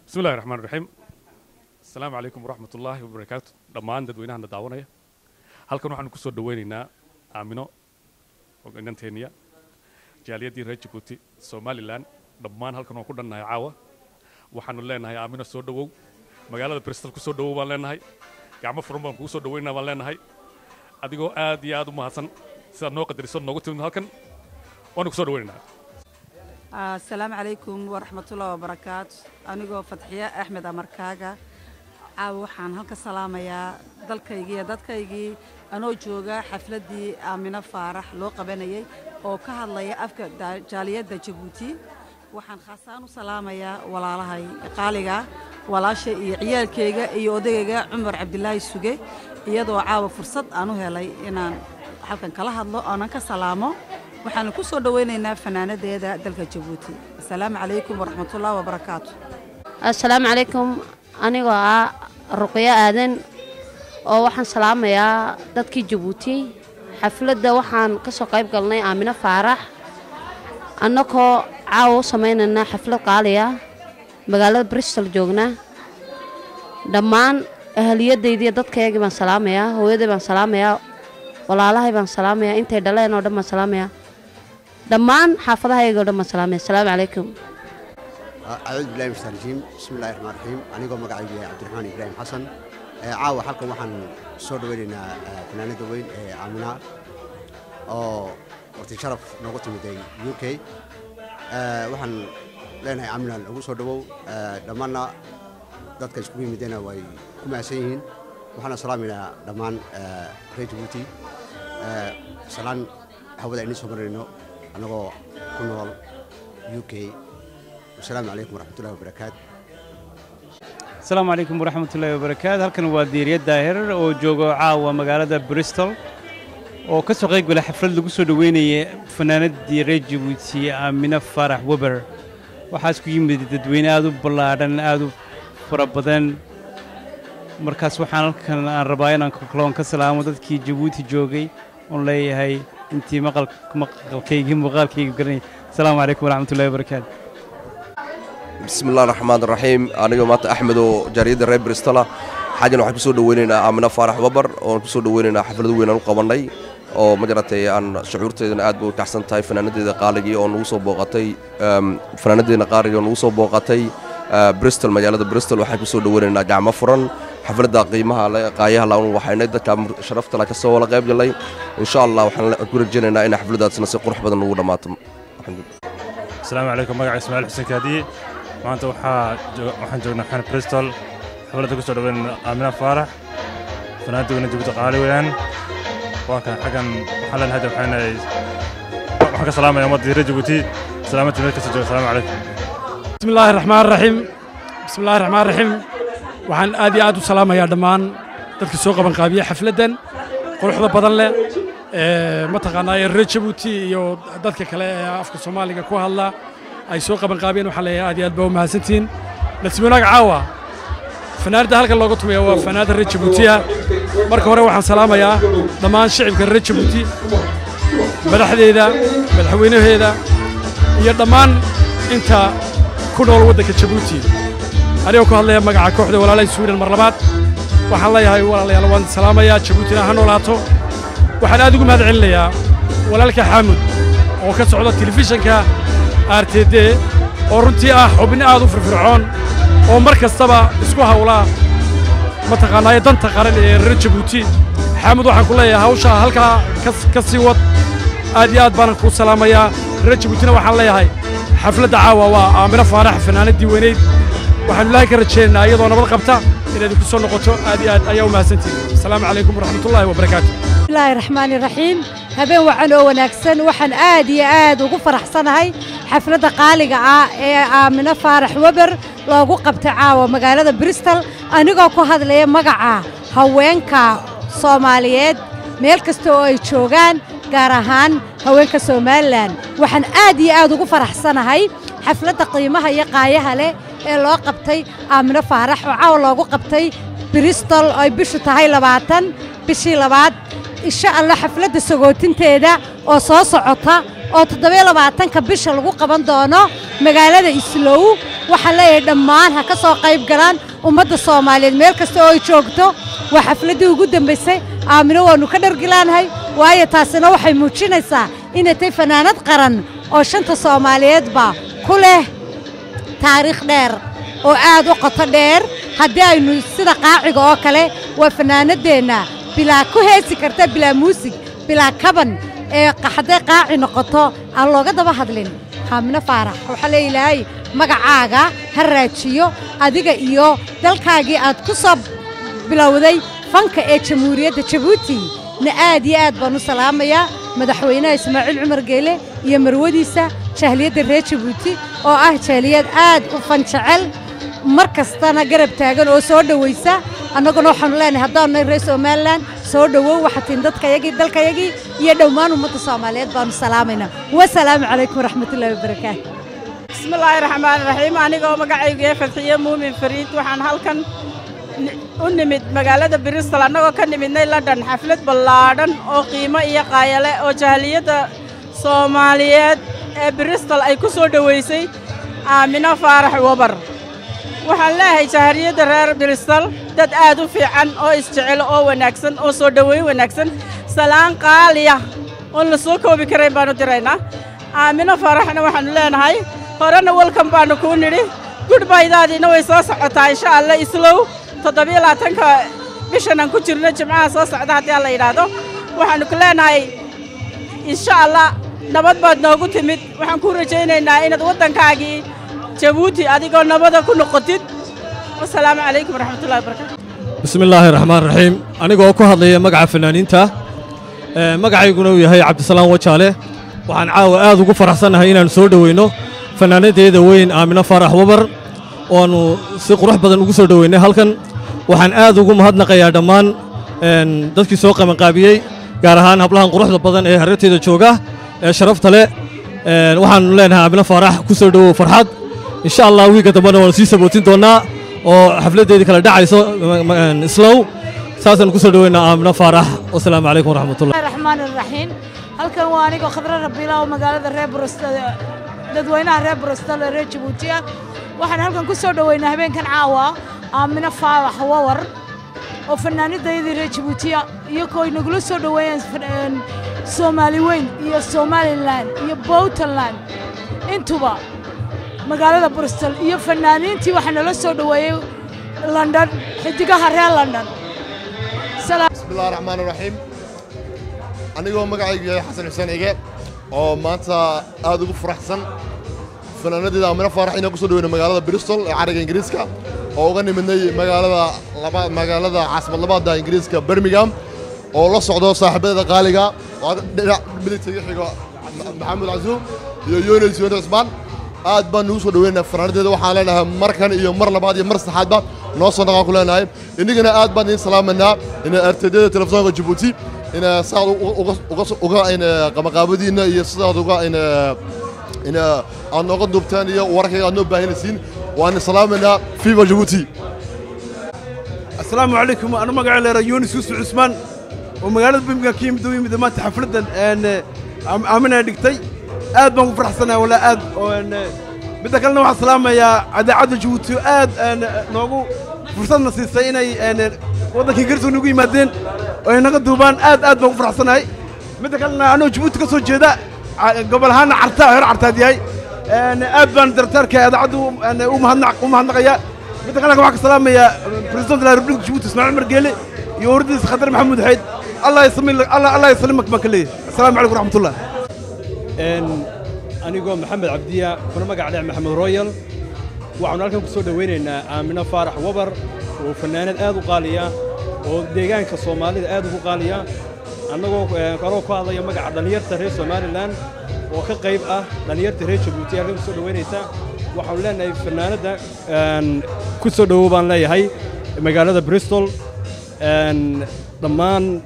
بسم الله الرحمن الرحيم. السلام عليكم ورحمة الله وبركاته. دمان ددوينها نداونيا. هل كانوا حنو كسر دويننا آمنو وإنتينيا جالية دي رجبوتي سومالي لان دمان هل كانوا كودنا عاوة وحنو لنا هاي آمنو سود دو مجال البريستل كسر دو والنا هاي كعمة فرمان كسر دويننا والنا هاي أديكو آدي آدم حسن سنوك دريسون نقطة هل كان وانو كسر دويننا. السلام عليكم ورحمة الله وبركاته. أنا فتحية أحمد أمركاجا عوحان هلك السلام يا دلكيجي أنا جوجا حفلة دي آمنة فارح لو قبناي أو كهلا يا أفك جالية جيبوتي وحن خاصان وسلام يا ولا لهاي قالجا ولا شيء عيال كيجا يوديجا عمر عبد الله السجى يدو عاو فرصة أنا هلاي إن حلقة كلا هذا أنا كسلامه وحنا كسر دويننا فنانة ديدا دلك جيبوتي. السلام عليكم ورحمة الله وبركاته. السلام عليكم. أنا رقية آذن أو وحن سلام يا دلك جيبوتي حفلة ده وحن كسر قريب قلنا آمنة فارح أنكو عاو سمينا حفلة قالية بقالة بريستل جوجنا دمان أهلية ديدي دلك يجي من سلام يا هو يدي من سلام يا ولا الله يبان سلام يا أنت دلنا ودم سلام يا دمان حافظها يقول دم سلام. السلام عليكم. أعوذ بالله من الشيطان الرجيم. بسم الله الرحمن الرحيم. أنا قوم مقعد عبد الرحمن إبراهيم حسن. عاو حلقة وحن صور ويننا فنانة دوين عمنا أو وقت شرف نقطة مدي UK وحن لنا عمنا لو صور دو دمنا ذات كشكومي مدينة وكم عسين وحنا سلامنا دمان ريتوتي سلام هو ده إني سمرينه أنا كنول UK. السلام عليكم ورحمة الله وبركاته. السلام عليكم ورحمة الله وبركاته. هلكن واديرية داهر أو جوجو عاوة مقالة بريستول أو كسر قيق ولا حفلة لقصة دويني فنانة ديري جيبوتي آمنة فارح وبر وحاسكو يمدي تدوين آدو بلادن آدو فربدن مركز وحنا كان الرباين كلون كسلام ودت كي جيبوتي جوجي والله هاي أنتي مقال كيجي مقال كي قرني. السلام عليكم ورحمة الله وبركاته. بسم الله الرحمن الرحيم. أنا جماعة أحمد وجريدة ريب بريستولا حاجة نحب نسود دويننا آمنة فارح وبر ونسود دويننا حفلة دويننا القبني أو مجرتي عن شعورتي أن أدبو كحسن تاي فنانة قالجي أو نوصل بوقتي فنانة قارجي أو نوصل بوقتي بريستول مجالات بريستول وحب نسود دويننا جامعة فرن xafladda qiimaha leh qaayaha la waxayna dadka sharafta la ka soo wada qayb galay insha Allah waxaan ku rajaynaynaa in xafladdaasna si qurux badan ugu dhamaato. السلام عليكم مقع إسماعيل حسين كادي maanta waxaan joognaa xan Bristol xafladda ku soo dhaweyn Amina Faarax fanaanada weyn Jabuuti qaali weyn waan kan xagan waxaan leenahay waxaan ka salaamayaa ummadda reer Jabuuti salaamada meel kasta jooga salaamu calaykum bismillaahi raxmaani raxiim waxaan aad iyo aad u salaamayaa dhammaan dadka soo qaban qaabiya xafladdan quruxda badan leh mataqaanaa reer Jabuuti iyo dadka kale ee afka Soomaaliga ku hadla ay soo qaban qaabeen waxaa leeyahay aad iyo aad baa u mahadsantihiin nasiibnaaga caawa fanaanada halkan looga tumayo waa fanaanada reer Jabuuti marka hore waxaan salaamayaa dhammaan shacabka reer Jabuuti madaxdeeda madaxweynaheeda iyo dhammaan inta ku nool waddanka Jabuuti anigoo ku hadlaya magaca kooxda walaalay Sweden mar labaad waxaan leeyahay walaalayaal waan salaamayaa Jabuutina ha noolaato waxaan aad ugu mahadcelinayaa walaalka Xaamud oo ka socda telefishinka RTD oo runtii ah xubin aad u firfircoon oo mar kastaba isku hawla mataqaanaa danta qaran ee reer Jabuuti Xaamud waxaan ku leeyahay hawsha halka ka sii wad aad iyo aad baan ku salaamayaa reer Jabuutina waxaan leeyahay xafladda caawa waa Amina Faarax fanaanadii weyneyd waxaan ilaahay ka rajaynaynaa iyadoo nabad qabta inaad ku soo noqoto aad iyo aad ayaa u mahadsantihiin assalaamu calaykum waraxmatullaahi wabarakaatuh bismillaahi raxmaani raxiim habeen wacan oo wanaagsan waxaan aad iyo aad ugu faraxsanahay xafladda qaaliga ah ee Amina Faarax Wabar loogu qabtay caawa magaalada Bristol anigoo ku hadlaya magaca haweenka Soomaaliyeed meel kasta oo ay joogaan gaar ahaan haweenka Soomaaliland waxaan aad iyo aad ugu faraxsanahay xafladda qiimaha iyo qaayaha leh ee loo qabtay Amina Faarax oo caawa loogu qabtay Bristol ay bishu tahay 20 bishii labaad insha Allah xafladda sagootinteeda oo soo socota oo 27ka bisha lagu qaban doono magaalada Islow waxa leeyahay dhammaan ha ka soo qayb galaan ummadda Soomaaliyeed meel kasta oo ay joogto waa xafladii ugu dambeysay Amina waanu ka dhargilaanahay waayo taasina waxay muujinaysaa inay tahay fanaanad qaran oo shanta Soomaaliyeed ba ku leh taariikh dheer oo aad u qoto dheer haddii aynu sida qaaciga oo kale waa fanaanadeena bilaa ku heesi karta bilaa muusig bilaa kaban ee qaxday qaaci noqoto aan looga daba hadlin Amina Faarax waxa leeyahay magacaaga ha raajiyo adiga iyo dalkaagii aad ku soo bilowday fanka ee Jamhuuriyadda Jabuuti na aad iyo aad baan u salaamayaa madaxweynaha Ismaaciil Cumar Geele iyo marwadiisa jahliyadda reer Jabuuti oo ah jahliyad aad u fan jecel markastana garab taagan oo soo dhawaysa annaguna waxaan leenahay haddaan reer Soomaaliland soo dhawow waxatin dadkayagii dalkayagii iyo dhammaan ummadda Soomaaliyeed baan salaamaynaa wassalaamu calaykum waraxmatullaahi wabarakaatuh bismillaahi raxmaani raxiim anigoo magacaygu yahay Fadxiye Muumin Fariid waxaan halkan u nimid magaalada Bristol annagoo ka nimidnay London xaflad ballaadhan oo qiimo iyo qaayale oo jahliyadda Soomaaliyeed ee Bristol ay ku soo dhaweysay Amina Faarax Wabar waxaan leeyahay jahliyadda reer Bristol dad aad u fiican oo isjecel oo wanaagsan oo soo dhaweyn wanaagsan salaan qaaliya oo la soo koobi karay baanu diraynaa Amina Faaraxna waxaan leenahay horena welcome baanu ku nidhi goodbye-daadina way soo socotaa insha Allah Islow 27ka bishan aan ku jirno jimcaha soo socda haddii la yiraahdo waxaanu ku leenahay insha Allah nabad baad noogu timid waxaan ku rajaynaynaa inaad waddankaagii Jabuuti adigoo nabada ku noqotid wassalaamu calaykum waraxmatullaahi wabarakaatuh bismillaahi raxmaani raxiim anigoo ku hadlaya magaca fanaaniinta magacayguna uu yahay Cabdisalaam Wajaale waxaan caawa aad ugu faraxsanahay inaan soo dhaweyno fanaanadeeda weyn Amina Faarax Wabar oo si qurux badan ugu soo dhaweynay halkan waxaan aad ugu mahadnaqayaa dhammaan dadkii soo qaban qaabiyay gaar ahaan hablahan quruxda badan ee hareerteeda jooga ee sharafta leh waxaan leenahay Amina Faarax ku soo dhawow farxad insha Allah wiiga dambana waan sii sabootin doonaa oo xafladeedii kala dhacayso Islow saasan ku soo dhaweynaa Amina Faarax wassalaamu calaykum waraxmatullaahi raxmaani raxiim halkan waa aniga Khadra Rabiila oo magaalada reer Bristol dadweynaha reer Bristol ee reer Jabuuti waxaan halkan ku soo dhaweynaa habeenkan caawa Amina Faarax Wabar oo fanaanadayda reer Jabuuti iyo kooy nagula soo dhaweeyaan Soomaali weyn iyo Somaliland iyo Puntland intuba magaalada Bristol iyo fanaaniintii waxaan la soo dhaweeyay لندن حديقها ريال لندن بسم الله الرحمن الرحيم anigoo magacaygu yahay xasan xuseen ige oo maanta aad ugu faraxsan fanaanadeeda Amina Faarax inaan ku soo dhaweyno magaalada Bristol ee cariga Ingiriiska oo uga nimidnay magaalada caasimad labaad ee Ingiriiska Birmingham oo la socdo saaxiibada qaaliga oo midigtiga xigo Maxamed Azuum iyo Yunus Usman aad baan ugu soo dhaweynaa fanaanadeeda waxaan leenahay markan iyo mar labaad iyo mar saddexaadba noo soo dhaqan ku leenahay inagana aad baan idin salaamanaa in artayda telefoonka Djibouti إن صار وقا إن قمقابدينا يصير وقا إن أنا قد نبتاني وركي أنا بهين السين وأنا سلامنا في جيبوتي. السلام عليكم أنا مقعد على يونس عثمان ومقالة بمكاكيم دوي مثل ما تحفلت أن عملنا دكتي آد ما فرح سنة ولا آد وأن بتكلمنا مع السلامة يا عد جيبوتي آد أن نوجو فرصة نصيصين أن وضعك يقرصوا نقول مدين وهنا دوبان آد ما فرح سنة بتكلمنا أنا جيبوتي كسر جدا قبل هنا عرتا دي هاي أن آد بان درتر كهذا عدو أن ومهنا قيا بتكلمنا معك السلامة يا بريزيدنت الريبوبليك جيبوتي اسماعيل مرقيلي يورد خضر محمود حيد الله يسلمك مكلي السلام عليكم ورحمة الله. أنا يقول محمد عبدية كنا مقعد على محمد رويال وعنا لكم كسر دوينين آمنة فارح وبر وفنانة آدو قالية وديجان كصومالي آدو قالية أنا كانوا قاضي يوم مقعد دنيار تري صومالي لان وكقريب دنيار تري جيبوتي لكم كسر دوينين تا وحولنا فنانة ده كسر دوبان لا هاي مقالة بريستول ضمان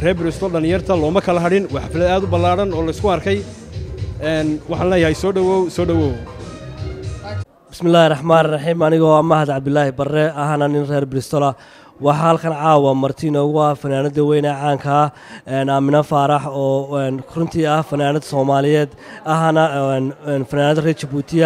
reer Bristol dhalinyarta looma kala hadhin waa xaflad aad u ballaaran oo la isku arkay waxaan leeyahay soo dhawow bismillaahir rahmaanir rahiim anigoo Mahad Cabdullaahi Barre ahana nin reer Bristol waxa halkan caawa martiin ugu ah fanaanada weyn ee caanka ah Amina Faarax oo runtii ah fanaanad Soomaaliyeed ahana fanaanad reer Djibouti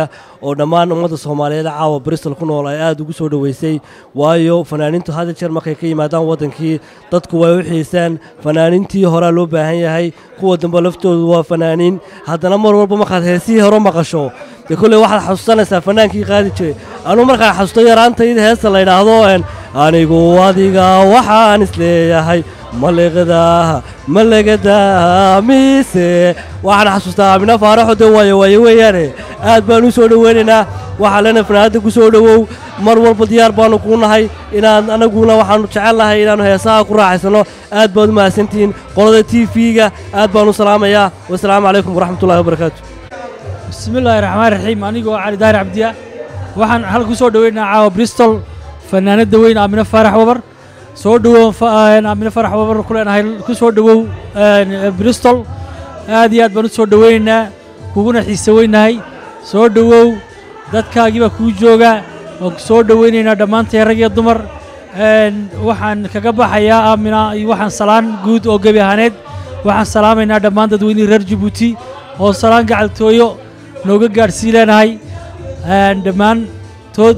oo dhammaan ummadda Soomaaliyeed caawa Bristol ku nool ay aad ugu soo dhaweysay waayo fanaanintu hadda jeer markay ka yimaadaan wadankii dadku way u xiisaan fanaanintii hore loo baahan yahay kuwa dambe laftoodu waa fanaaniin haddana mar walba markaad heesii hore maqasho كل واحد حسنا سافنان كي قاعد شيء أنا مرة حسنا يران تيد هسه الله ينهضون أنا جواديجا وحان سلي هاي ملقدا ميسي وحنا حسنا من فارح دواي وياني أدبانو سودو ويننا وحلنا فرادك سودو مرور بديار بانو كونا هاي إن أنا قولنا وحنا شعلنا هاي إن هسا كرا حسنا أدبان ما سنتين قرض تي فيجا أدبانو سلام يا والسلام عليكم ورحمة الله وبركاته. بسم الله الرحمن الرحيم أنا جو علي دار عبدية وحن هلكو سو دوينا عاو بريستول فنانة دوين آمنة فارح وبر سو دو آمنة فارح وبر كلنا هلكو سو دو بريستول هذه بنو سو دوينا كونا حيسوينا هاي سو دو دتك أجيب كوجوجا سو دوينا دمان تيرجع الدمر وحن كجبا حياة آمنة وحن سلام جود أو جبي هند وحن سلامنا دمان دويني رر جيبوتي أو سلام قاعد تويو نوجا قارسيلنا هاي دمان تود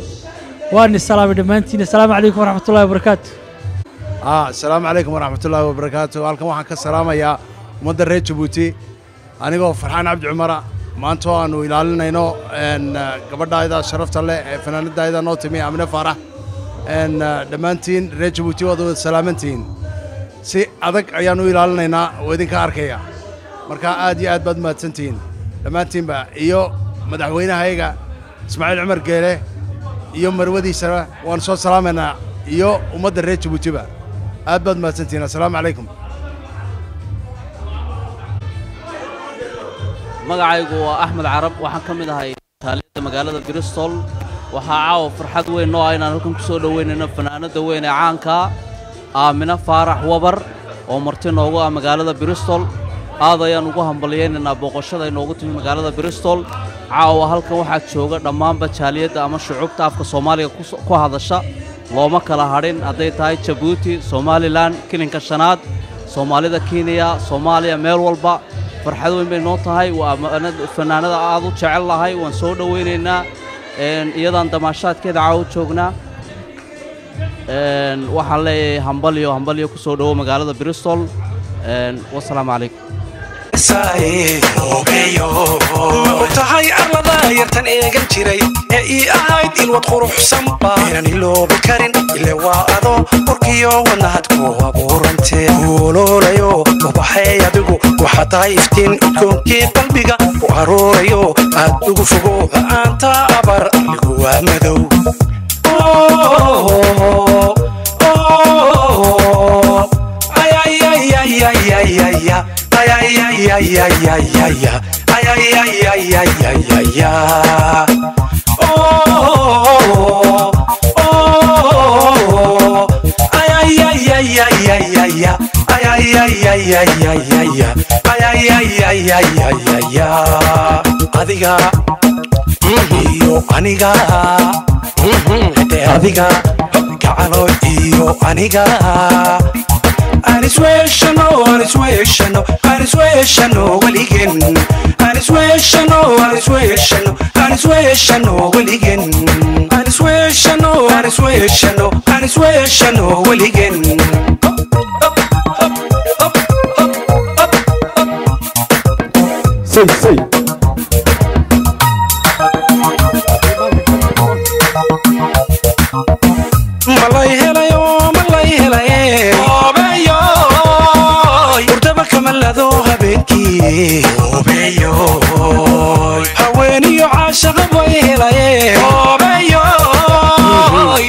وان السلام دمانتين السلام عليكم ورحمة الله وبركاته. السلام عليكم ورحمة الله وبركاته. والكم واحد كسلام يا مدرب جيبوتي. أنا جو فرحان عبد عمرة ما أنتوا أنو يلالنا إنه إن قبل دايدا شرفت الله فنان دايدا نوتمي أمنا فرح إن دمانتين رجيبوتي وضو سلامتين. سي أذك أيانو يلالنا هنا ويدين كاركيا. مركا آدي آد بد ما تنتين دمانتين با إيو مدحوينا هايقا إسماعيل عمر قيله إيو مرودي سرا وانصوت سلامنا إيو ومدر ريت جيبوتي با آد بد ما تنتين. السلام عليكم. magacaygu waa Axmed Carab waxaan ka mid ahay taalida magaalada Bristol waxa caaw farxad weyn oo ayna halkan ku soo dhaweynayno fanaanada weyn ee caanka Amina Faarax Wabar oo marti noogu ah magaalada Bristol aad ayaan ugu hambalyeynaa booqashada inoogu timi magaalada Bristol caawa halkan waxa jooga dhammaanba jaaliyada ama shucuubta afka Soomaaliga ku hadasha looma kala hadhin haday tahay Djibouti Somaliland kilinka shanaad Soomaalida Kenya Soomaaliya meel walba farxad weyn bay noo tahay waa fanaanada aad u jecel lahay waan soo dhaweynaynaa iyadaan damaashaadkeeda caaw joognaa waxaan leeyahay hambalyo ku soo dhawo magaalada Bristol والسلام عليكم. yartan eegan jiray ee ii ahayd ilwad quruxsanba inaan iloobi karin ile waa ado qorkiyo wadnahad ku abuurantee kuoloolayo ubaxay adigu waxaa tahay iftiin udkoonkii qalbiga ku aruurayo aad ugu fogo la'aanta abar anigu waa madow adiga iyo aniga adiga gacalo iyo aniga anisweeshano weligen anisweeshano weligen anisweeshano weligen say malay helayo obeyo urdaba kamalado habeenkii obeyo haweeniyo caashaqa bay helaye obeyo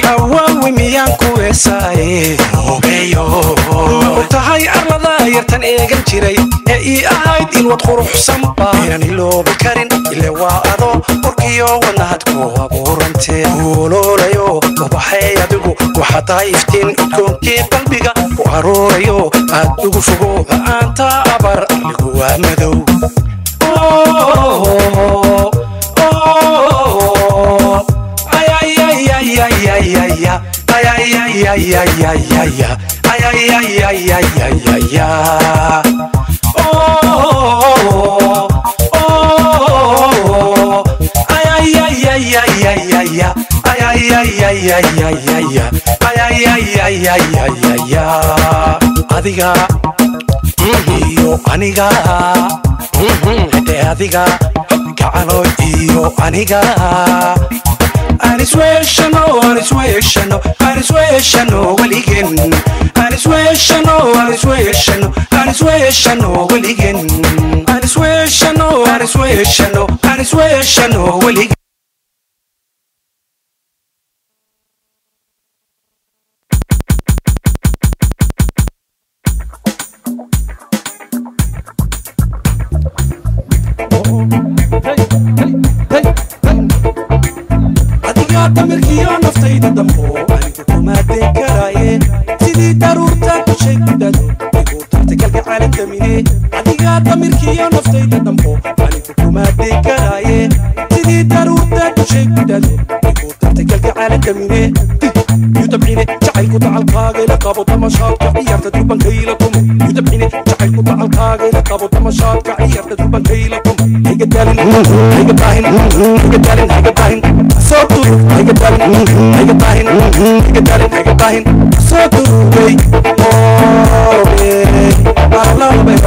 hawaawi miyaan ku weesaaye obeyo ma og tahay arlada yartan eegan jiray ee ii ahayd ilwad quruxsanba inaan iloobi karin ile waa ado qorkiyo wadnahad ku abuurantee kuoloolayo ubaxay adigu waxaa tahay iftiin udkoonkii qalbiga ku aruurayo aad ugu fogo la'aanta abar anigu waa madow adiga iyo aniga adiga gacalo iyo aniga anisweeshano weligen anisweeshano weligen anisweeshano weligen damirkiyo naftayda dambo anigu kumaadeen karaaye sidii daruurta ku sheegidado igu tartay kalka caalamkamine adiga damirkiyo naftayda dambo anigu kumaadeen karaaye sidii daruurta ku sheegidado igu tartay kalka caalamkamine yudabcine jacaylku dacalkaaga ila qabo damashaadka ciyaarta durbankayla tumo yudabcine jacaylku dacalkaaga ila qabo damashaadka ciyaarta durbankayla tumo hayga daalin hayga baahin hayga daalin hayga baahin soo dur hayga daalin hayga baahin hayga daalin hayga baahin soo durugay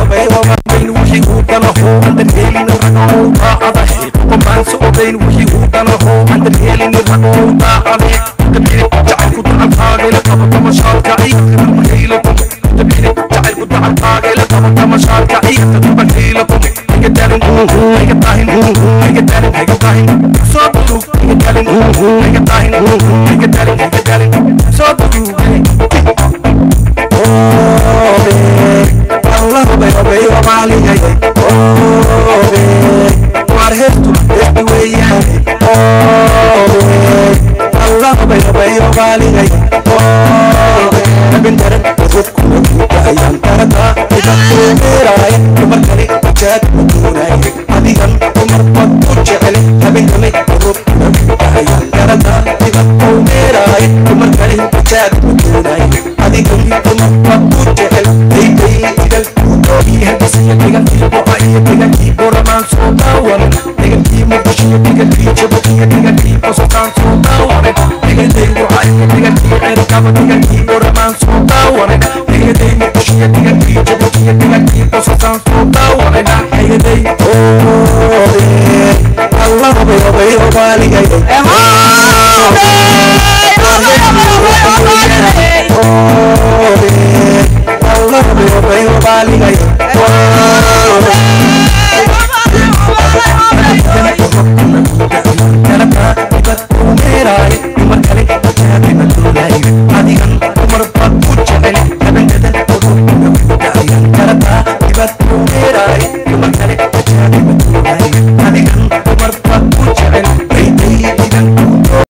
obeyn wixii uu danaho andan helin ragoo daacadahe qombaan socodayn wixii uu danaho andan helin ragoo daacade jacaylku dacalkaaga ila qabo damashaadka ciyaarta durbankayla tumo yudabcine jacaylku dacalkaaga ila qabo damashaadka ciyaarta durbankayla tumo hayga daalin hayga baahin hayga daalin hayga baahin soo durug hayga daalin hayga baahin hayga daalin hayga daalin soo durugay obey wabaaligay waar heestu heesti weeyaane obey wabaaligay abindaran dadkuna kuuta ayaan karataa idakuumeeraaye dumar kale ujaad uduunaaye adigan dumar bad u jecele habeenkale dadkuna kuuta ayaan karataa idakuumeeraaye dumar kale ujaad uduunaaye adigan dumar bad u jecel daydey idal iyo hadisiya degankii boca iyo degankii boramaan soo daawanen degankii muqdishiyo degankii jabuutiyo degankii bosotaan soo daawanen degaday waca iyo degankii ceerkaba degankii boramaan soo daawanen degaday muqdishiyo degankii jabuutiyo degankii bosotaan soo daawanen degaday allah Oh,